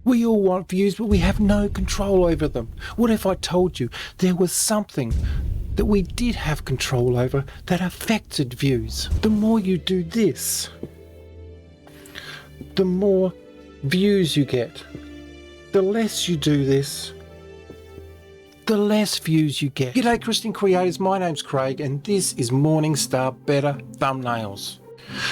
We all want views, but we have no control over them. What if I told you there was something that we did have control over that affected views? The more you do this, the more views you get. The less you do this, the less views you get. G'day Christian creators, my name's Craig and this is Morningstar Better Thumbnails.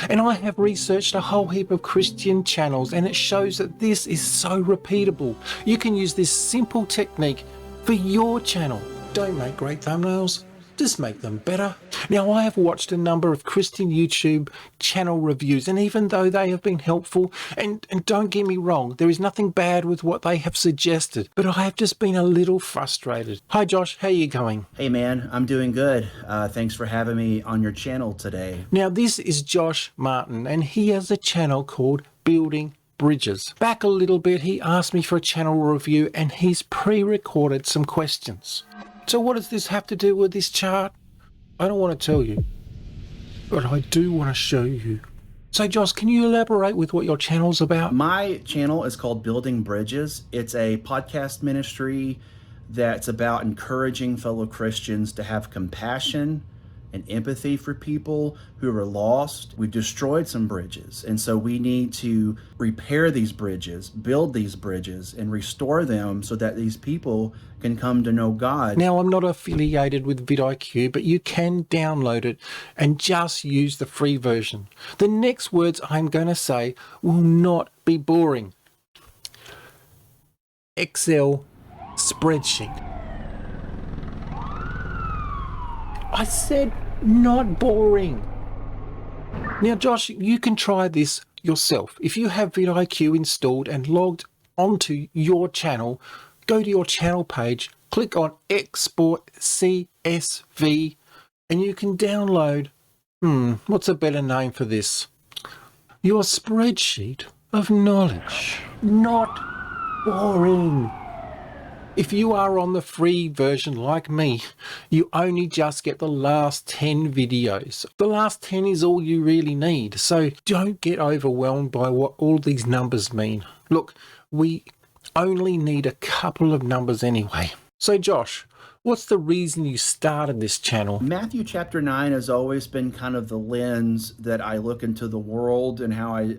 And I have researched a whole heap of Christian channels and it shows that this is so repeatable. You can use this simple technique for your channel. Don't make great thumbnails, just make them better. Now, I have watched a number of Christian YouTube channel reviews, and even though they have been helpful, and don't get me wrong, there is nothing bad with what they have suggested, but I have just been a little frustrated. Hi Josh, how you going? Hey man, I'm doing good. Thanks for having me on your channel today. Now, this is Josh Martin, and he has a channel called Building Bridges. Back a little bit, he asked me for a channel review, and he's pre-recorded some questions. So what does this have to do with this chart? I don't want to tell you, but I do want to show you. So Josh, can you elaborate with what your channel's about? My channel is called Building Bridges. It's a podcast ministry that's about encouraging fellow Christians to have compassion and empathy for people who are lost. We've destroyed some bridges, and so we need to repair these bridges, build these bridges, and restore them so that these people can come to know God. Now, I'm not affiliated with vidIQ, but you can download it and just use the free version. The next words I'm going to say will not be boring. Excel spreadsheet. I said not boring. Now, Josh, you can try this yourself. If you have vidIQ installed and logged onto your channel, go to your channel page, click on Export CSV, and you can download, what's a better name for this? Your spreadsheet of knowledge. Not boring. If you are on the free version like me, you only just get the last 10 videos. The last 10 is all you really need, so don't get overwhelmed by what all these numbers mean. Look, we only need a couple of numbers anyway. So Josh, what's the reason you started this channel? Matthew chapter 9 has always been kind of the lens that I look into the world and how I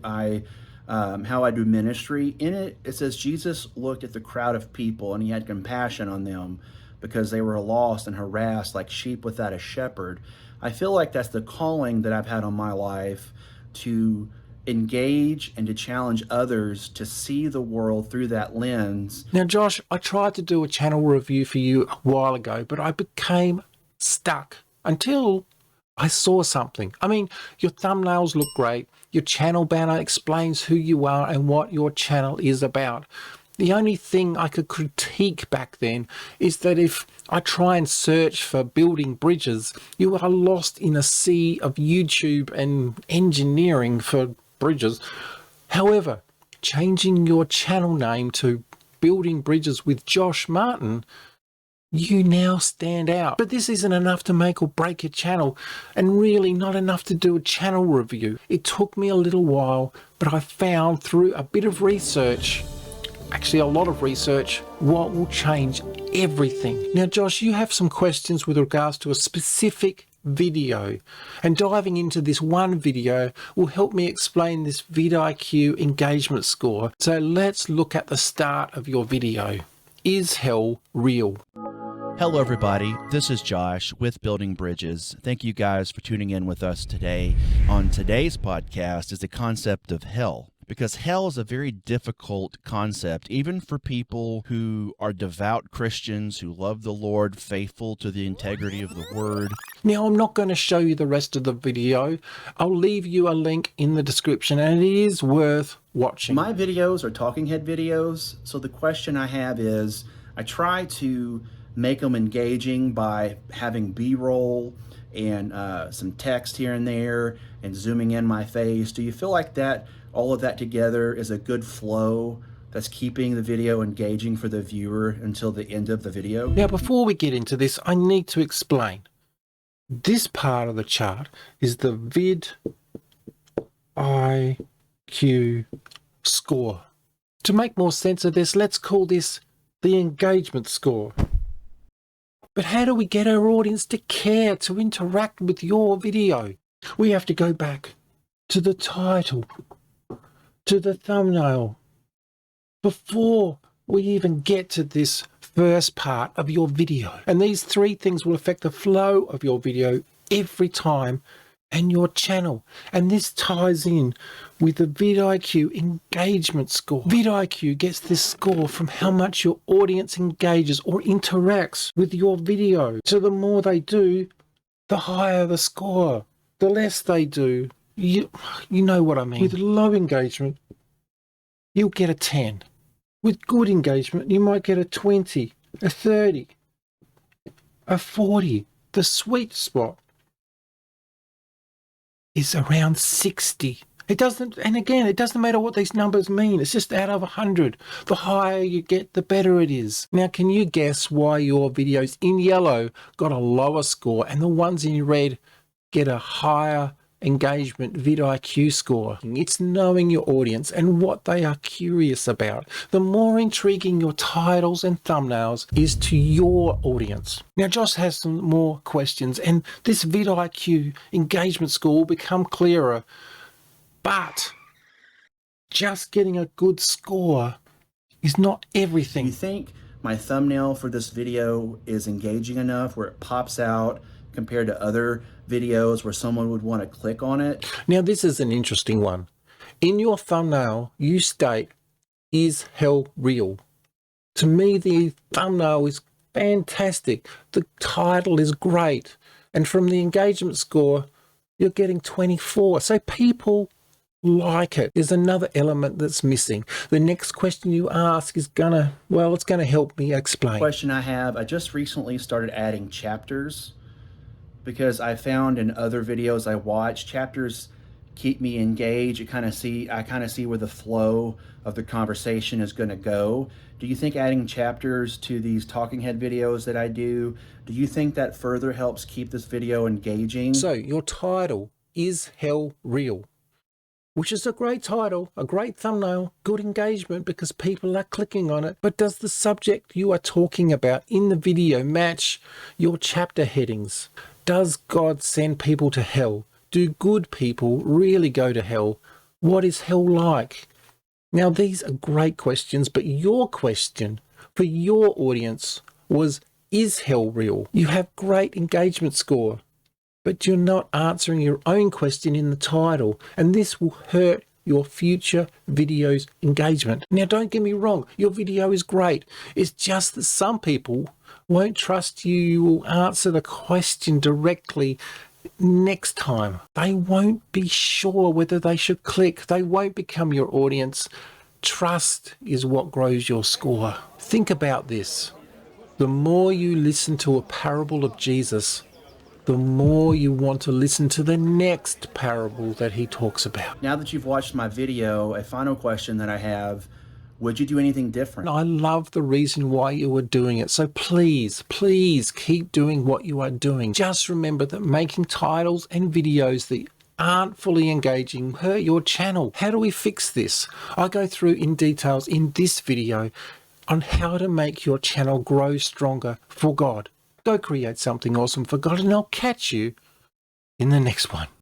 do ministry. In it, it says Jesus looked at the crowd of people and he had compassion on them because they were lost and harassed like sheep without a shepherd. I feel like that's the calling that I've had on my life, to engage and to challenge others to see the world through that lens. Now, Josh, I tried to do a channel review for you a while ago, but I became stuck until I saw something. I mean, your thumbnails look great. Your channel banner explains who you are and what your channel is about. The only thing I could critique back then is that if I try and search for building bridges, you are lost in a sea of YouTube and engineering for bridges. However, changing your channel name to Building Bridges with Josh Martin, you now stand out. But this isn't enough to make or break your channel, and really not enough to do a channel review. It took me a little while, but I found through a bit of research, actually a lot of research, what will change everything. Now Josh, you have some questions with regards to a specific video, and diving into this one video will help me explain this vidIQ engagement score. So let's look at the start of your video. Is hell real? Hello everybody, this is Josh with Building Bridges. Thank you guys for tuning in with us today. On today's podcast is the concept of hell, because hell is a very difficult concept, even for people who are devout Christians, who love the Lord, faithful to the integrity of the Word. Now, I'm not going to show you the rest of the video. I'll leave you a link in the description, and it is worth watching. My videos are talking head videos, so the question I have is, I try to make them engaging by having B-roll and some text here and there and zooming in my face. Do you feel like that, all of that together, is a good flow that's keeping the video engaging for the viewer until the end of the video? Now, before we get into this, I need to explain. This part of the chart is the vidIQ score. To make more sense of this, let's call this the engagement score. But how do we get our audience to care, to interact with your video? We have to go back to the title, to the thumbnail, before we even get to this first part of your video. And these three things will affect the flow of your video every time and your channel. And this ties in with the vidIQ engagement score. vidIQ gets this score from how much your audience engages or interacts with your video. So the more they do, the higher the score. The less they do, you know what I mean. With low engagement, you'll get a 10. With good engagement, you might get a 20, a 30, a 40. The sweet spot is around 60. It doesn't matter what these numbers mean. It's just out of 100. The higher you get, the better it is. Now, can you guess why your videos in yellow got a lower score and the ones in red get a higher engagement vidIQ score? It's knowing your audience and what they are curious about. The more intriguing your titles and thumbnails is to your audience. Now, Josh has some more questions, and this vidIQ engagement score will become clearer, but just getting a good score is not everything. Do you think my thumbnail for this video is engaging enough where it pops out compared to other videos where someone would want to click on it? Now, this is an interesting one. In your thumbnail, you state, "Is hell real?" To me, the thumbnail is fantastic. The title is great. And from the engagement score, you're getting 24. So people like it. There's another element that's missing. The next question you ask is it's gonna help me explain. Question I have, I just recently started adding chapters because I found in other videos I watch, chapters keep me engaged. I kind of see where the flow of the conversation is going to go. Do you think adding chapters to these talking head videos that I do you think that further helps keep this video engaging? So your title, "Is hell real?" which is a great title, a great thumbnail, good engagement because people are clicking on it. But does the subject you are talking about in the video match your chapter headings? Does God send people to hell? Do good people really go to hell? What is hell like? Now, these are great questions, but your question for your audience was, is hell real? You have great engagement score, but you're not answering your own question in the title, and this will hurt your future video's engagement. Now, don't get me wrong, your video is great. It's just that some people won't trust you will answer the question directly next time. They won't be sure whether they should click. They won't become your audience. Trust is what grows your score. Think about this. The more you listen to a parable of Jesus, the more you want to listen to the next parable that he talks about. Now that you've watched my video, a final question that I have, would you do anything different? I love the reason why you are doing it. So please, please keep doing what you are doing. Just remember that making titles and videos that aren't fully engaging hurt your channel. How do we fix this? I go through in details in this video on how to make your channel grow stronger for God. Go create something awesome for God, and I'll catch you in the next one.